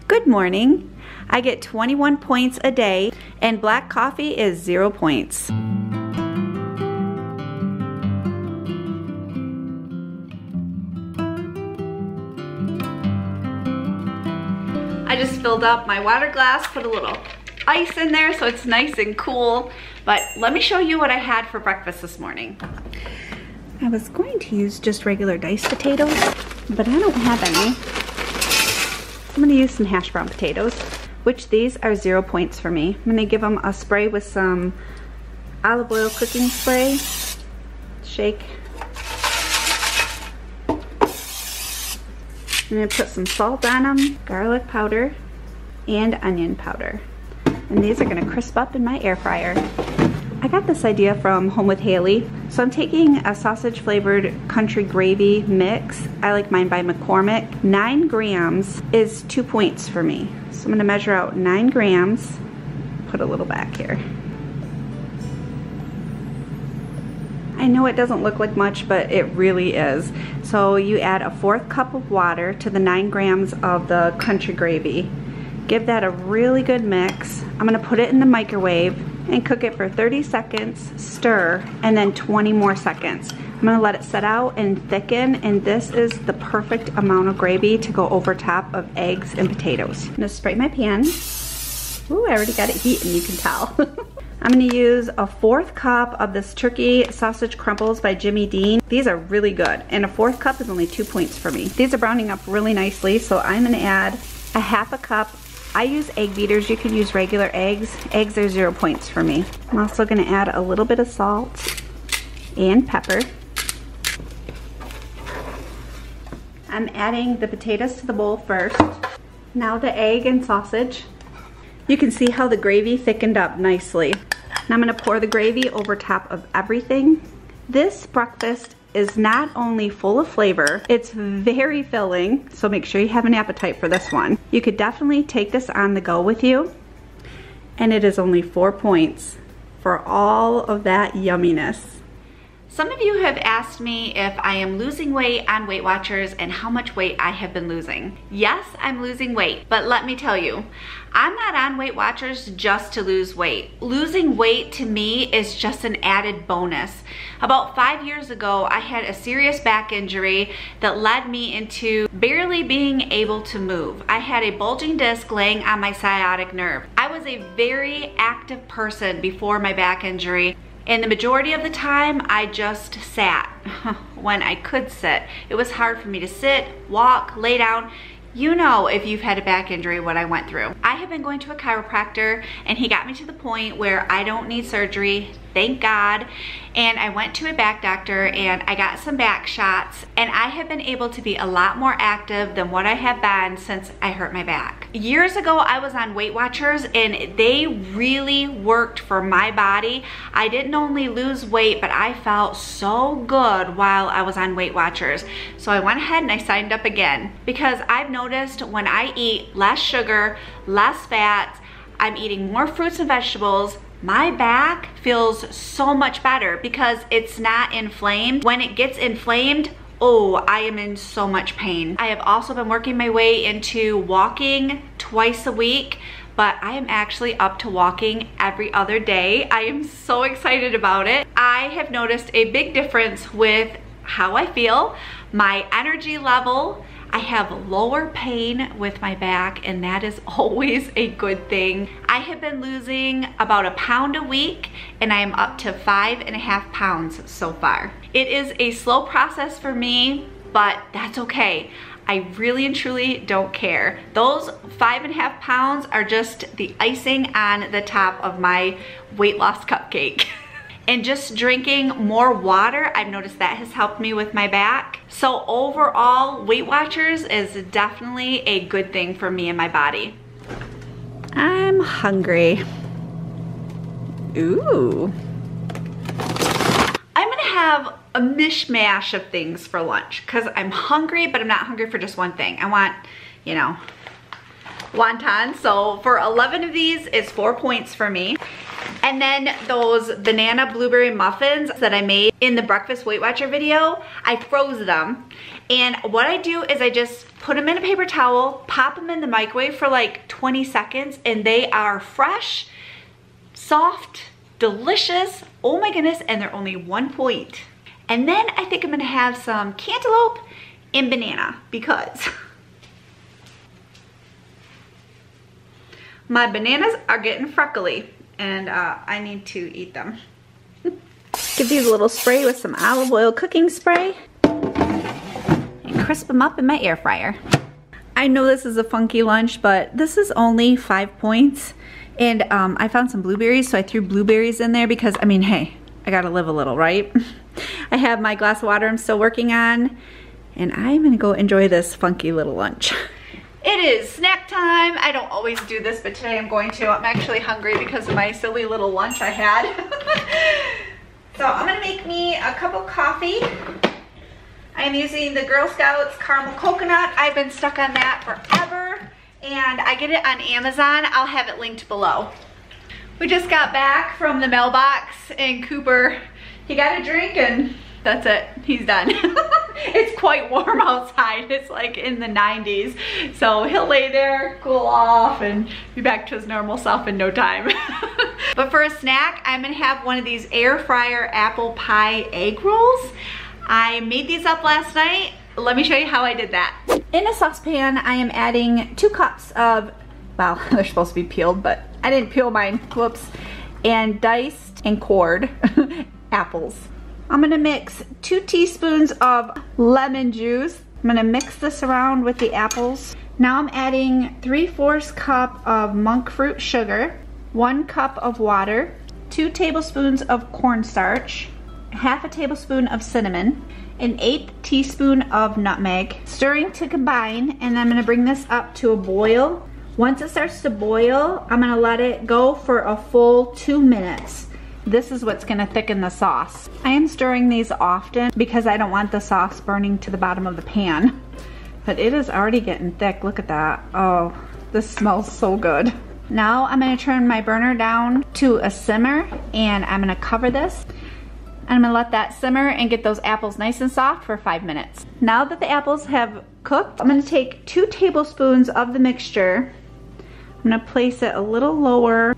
Good morning. I get 21 points a day, and black coffee is 0 points. I just filled up my water glass, put a little ice in there so it's nice and cool. But let me show you what I had for breakfast this morning. I was going to use just regular diced potatoes, but I don't have any. I'm gonna use some hash brown potatoes, which these are 0 points for me. I'm gonna give them a spray with some olive oil cooking spray. Shake. I'm gonna put some salt on them, garlic powder, and onion powder. And these are gonna crisp up in my air fryer. I got this idea from Home with Haley. So I'm taking a sausage flavored country gravy mix. I like mine by McCormick. 9 grams is 2 points for me. So I'm gonna measure out 9 grams, put a little back here. I know it doesn't look like much, but it really is. So you add a 1/4 cup of water to the 9 grams of the country gravy. Give that a really good mix. I'm gonna put it in the microwave and cook it for 30 seconds, stir, and then 20 more seconds. I'm gonna let it set out and thicken, and this is the perfect amount of gravy to go over top of eggs and potatoes. I'm gonna spray my pan. Ooh, I already got it heating, you can tell. I'm gonna use a 1/4 cup of this turkey sausage crumbles by Jimmy Dean. These are really good, and a 1/4 cup is only 2 points for me. These are browning up really nicely, so I'm gonna add a 1/2 cup. I use egg beaters, you can use regular eggs. Eggs are 0 points for me. I'm also gonna add a little bit of salt and pepper. I'm adding the potatoes to the bowl first. Now the egg and sausage. You can see how the gravy thickened up nicely. Now I'm gonna pour the gravy over top of everything. This breakfast is not only full of flavor, it's very filling, so make sure you have an appetite for this one. You could definitely take this on the go with you, and it is only 4 points for all of that yumminess. Some of you have asked me if I am losing weight on Weight Watchers and how much weight I have been losing. Yes, I'm losing weight, but let me tell you, I'm not on Weight Watchers just to lose weight. Losing weight to me is just an added bonus. About 5 years ago, I had a serious back injury that led me into barely being able to move. I had a bulging disc laying on my sciatic nerve. I was a very active person before my back injury. And the majority of the time, I just sat when I could sit. It was hard for me to sit, walk, lay down. You know, if you've had a back injury, what I went through. I have been going to a chiropractor, and he got me to the point where I don't need surgery, thank God. And I went to a back doctor and I got some back shots, and I have been able to be a lot more active than what I have been since I hurt my back. Years ago, I was on Weight Watchers, and they really worked for my body. I didn't only lose weight, but I felt so good while I was on Weight Watchers. So I went ahead and I signed up again, because I've noticed when I eat less sugar, less fats, I'm eating more fruits and vegetables, my back feels so much better because it's not inflamed. When it gets inflamed, oh, I am in so much pain. I have also been working my way into walking twice a week, but I am actually up to walking every other day. I am so excited about it. I have noticed a big difference with how I feel, my energy level. I have lower pain with my back, and that is always a good thing. I have been losing about 1 pound a week, and I am up to 5.5 pounds so far. It is a slow process for me, but that's okay. I really and truly don't care. Those 5.5 pounds are just the icing on the top of my weight loss cupcake. And just drinking more water, I've noticed that has helped me with my back. So overall, Weight Watchers is definitely a good thing for me and my body. I'm hungry. Ooh. I'm gonna have a mishmash of things for lunch because I'm hungry, but I'm not hungry for just one thing. I want, you know, wontons. So for 11 of these, it's 4 points for me. And then those banana blueberry muffins that I made in the breakfast Weight Watcher video, I froze them. And what I do is I just put them in a paper towel, pop them in the microwave for like 20 seconds, and they are fresh, soft, delicious. Oh my goodness, and they're only 1 point. And then I think I'm gonna have some cantaloupe and banana because my bananas are getting freckly and I need to eat them. Give these a little spray with some olive oil cooking spray and crisp them up in my air fryer. I know this is a funky lunch, but this is only 5 points. And I found some blueberries, so I threw blueberries in there because, I mean, hey, I gotta live a little, right? I have my glass of water I'm still working on, and I'm gonna go enjoy this funky little lunch. It is snack time. I don't always do this, but today I'm going to. I'm actually hungry because of my silly little lunch I had. So I'm gonna make me a cup of coffee. I'm using the Girl Scouts caramel coconut. I've been stuck on that forever, and I get it on Amazon. I'll have it linked below. We just got back from the mailbox, and Cooper, he got a drink and that's it, he's done. It's quite warm outside. It's like in the 90s. So he'll lay there, cool off, and be back to his normal self in no time. But for a snack, I'm gonna have one of these air fryer apple pie egg rolls. I made these up last night. Let me show you how I did that. In a saucepan, I am adding 2 cups of, well, they're supposed to be peeled, but I didn't peel mine, whoops, and diced and cored apples. I'm gonna mix 2 teaspoons of lemon juice. I'm gonna mix this around with the apples. Now I'm adding 3/4 cup of monk fruit sugar, 1 cup of water, 2 tablespoons of cornstarch, 1/2 tablespoon of cinnamon, an 1/8 teaspoon of nutmeg, stirring to combine, and I'm gonna bring this up to a boil. Once it starts to boil, I'm gonna let it go for a full 2 minutes. This is what's gonna thicken the sauce. I am stirring these often because I don't want the sauce burning to the bottom of the pan. But it is already getting thick, look at that. Oh, this smells so good. Now I'm gonna turn my burner down to a simmer, and I'm gonna cover this. I'm gonna let that simmer and get those apples nice and soft for 5 minutes. Now that the apples have cooked, I'm gonna take 2 tablespoons of the mixture. I'm gonna place it a little lower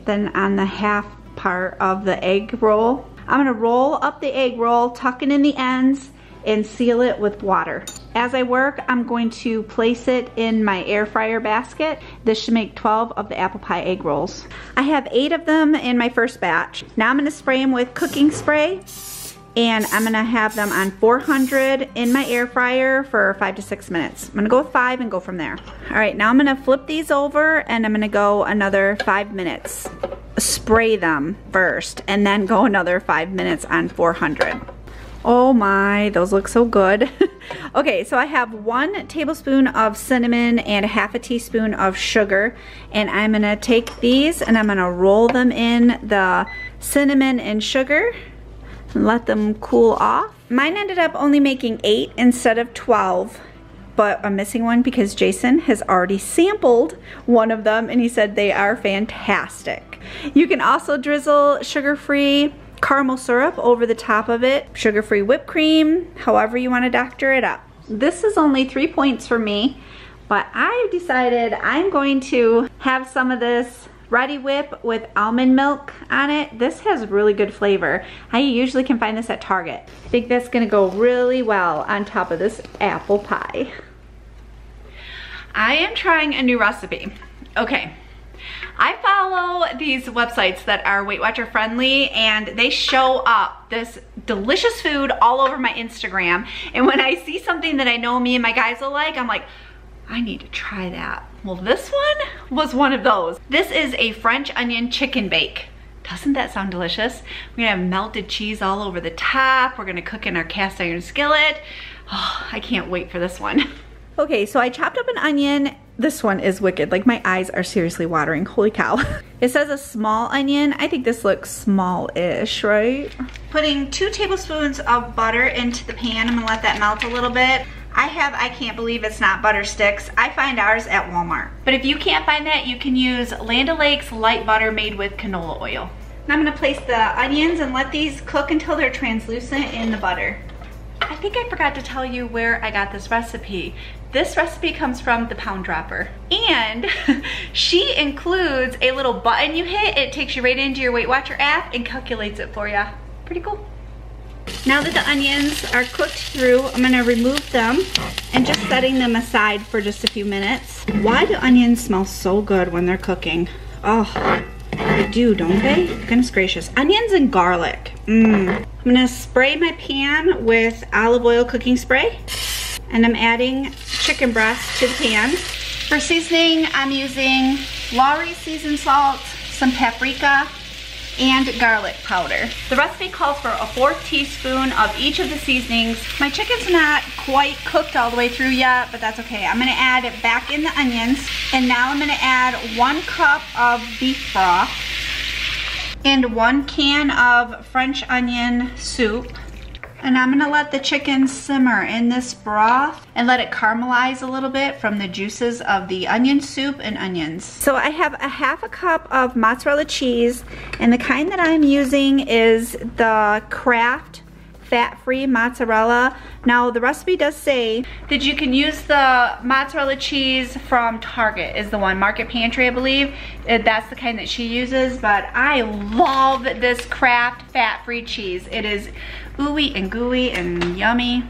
than on the half part of the egg roll. I'm gonna roll up the egg roll, tuck it in the ends, and seal it with water. As I work, I'm going to place it in my air fryer basket. This should make 12 of the apple pie egg rolls. I have 8 of them in my first batch. Now I'm gonna spray them with cooking spray, and I'm gonna have them on 400 in my air fryer for 5 to 6 minutes. I'm gonna go with 5 and go from there. All right, now I'm gonna flip these over, and I'm gonna go another 5 minutes. Spray them first, and then go another 5 minutes on 400. Oh my, those look so good. Okay, so I have 1 tablespoon of cinnamon and 1/2 teaspoon of sugar, and I'm gonna take these and I'm gonna roll them in the cinnamon and sugar and let them cool off. Mine ended up only making 8 instead of 12, but I'm missing one because Jason has already sampled one of them and he said they are fantastic. You can also drizzle sugar-free caramel syrup over the top of it, sugar-free whipped cream, however you want to doctor it up. This is only 3 points for me, but I've decided I'm going to have some of this Ready Whip with almond milk on it. This has really good flavor. I usually can find this at Target. I think that's gonna go really well on top of this apple pie. I am trying a new recipe. Okay. I follow these websites that are Weight Watcher friendly, and they show up this delicious food all over my Instagram. And when I see something that I know me and my guys will like, I'm like, I need to try that. Well, this one was one of those. This is a French onion chicken bake. Doesn't that sound delicious? We're gonna have melted cheese all over the top. We're gonna cook in our cast iron skillet. Oh, I can't wait for this one. Okay, so I chopped up an onion. This one is wicked. Like, my eyes are seriously watering. Holy cow. It says a small onion. I think this looks small-ish, right? Putting 2 tablespoons of butter into the pan. I'm gonna let that melt a little bit. I can't believe it's not butter sticks. I find ours at Walmart. But if you can't find that, you can use Land O'Lakes light butter made with canola oil. Now I'm gonna place the onions and let these cook until they're translucent in the butter. I think I forgot to tell you where I got this recipe. This recipe comes from the Pound Dropper. And she includes a little button you hit. It takes you right into your Weight Watcher app and calculates it for you. Pretty cool. Now that the onions are cooked through, I'm gonna remove them and just setting them aside for just a few minutes. Why do onions smell so good when they're cooking? Oh, they do, don't they? Goodness gracious. Onions and garlic. I'm gonna spray my pan with olive oil cooking spray. And I'm adding chicken breast to the pan. For seasoning, I'm using Lawry seasoned salt, some paprika, and garlic powder. The recipe calls for a 1/4 teaspoon of each of the seasonings. My chicken's not quite cooked all the way through yet, but that's okay. I'm gonna add it back in the onions. And now I'm gonna add 1 cup of beef broth and 1 can of French onion soup. And I'm gonna let the chicken simmer in this broth and let it caramelize a little bit from the juices of the onion soup and onions. So I have a 1/2 cup of mozzarella cheese, and the kind that I'm using is the Kraft fat-free mozzarella. Now the recipe does say that you can use the mozzarella cheese from Target, is the one, Market Pantry I believe. That's the kind that she uses, but I love this Kraft fat-free cheese. It is ooey and gooey and yummy.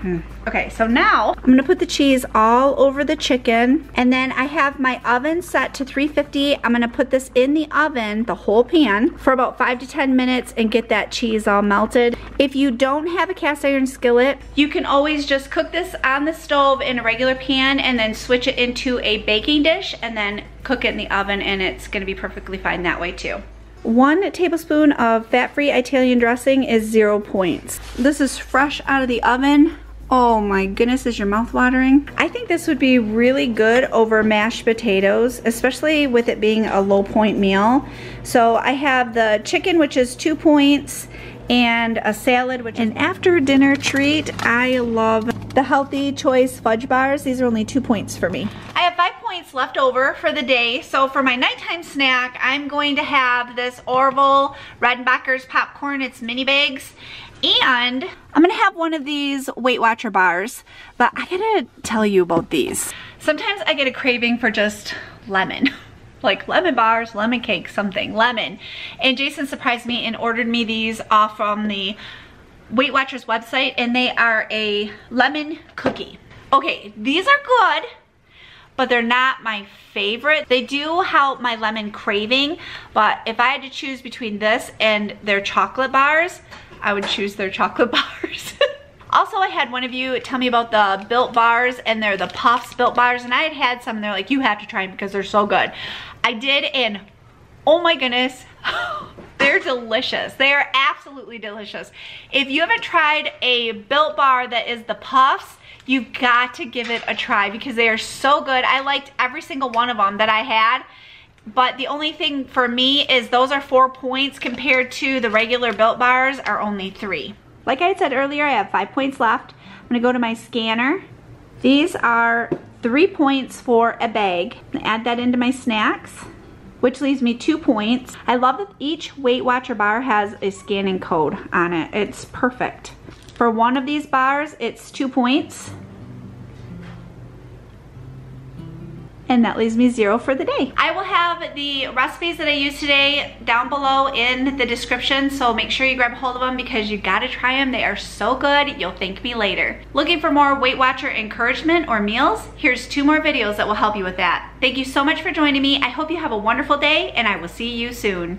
Okay, so now I'm gonna put the cheese all over the chicken, and then I have my oven set to 350. I'm gonna put this in the oven, the whole pan, for about 5 to 10 minutes and get that cheese all melted. If you don't have a cast iron skillet, you can always just cook this on the stove in a regular pan and then switch it into a baking dish and then cook it in the oven, and it's gonna be perfectly fine that way too. 1 tablespoon of fat-free Italian dressing is 0 points. This is fresh out of the oven. Oh my goodness, is your mouth watering? I think this would be really good over mashed potatoes, especially with it being a low point meal. So I have the chicken, which is 2 points, and a salad, which is an after dinner treat. I love the Healthy Choice fudge bars. These are only 2 points for me. I have 5 points left over for the day. So for my nighttime snack, I'm going to have this Orville Redenbacher's popcorn. It's mini bags. And I'm gonna have one of these Weight Watcher bars, but I gotta tell you about these. Sometimes I get a craving for just lemon. Like lemon bars, lemon cake, something, lemon. And Jason surprised me and ordered me these off from the Weight Watchers website, and they are a lemon cookie. Okay, these are good, but they're not my favorite. They do help my lemon craving, but if I had to choose between this and their chocolate bars, I would choose their chocolate bars. Also, I had one of you tell me about the Built bars, and they're the Puffs Built bars, and I had some and they're like, you have to try them because they're so good. I did, and oh my goodness, they're delicious. They are absolutely delicious. If you haven't tried a Built bar that is the Puffs, you've got to give it a try because they are so good. I liked every single one of them that I had. But the only thing for me is those are 4 points compared to the regular Built bars are only 3. Like I said earlier, I have 5 points left. I'm gonna go to my scanner. These are 3 points for a bag. I'm gonna add that into my snacks, which leaves me 2 points. I love that each Weight Watcher bar has a scanning code on it. It's perfect. For one of these bars, it's 2 points. And that leaves me 0 for the day. I will have the recipes that I used today down below in the description, so make sure you grab a hold of them because you gotta try them. They are so good, you'll thank me later. Looking for more Weight Watcher encouragement or meals? Here's 2 more videos that will help you with that. Thank you so much for joining me. I hope you have a wonderful day, and I will see you soon.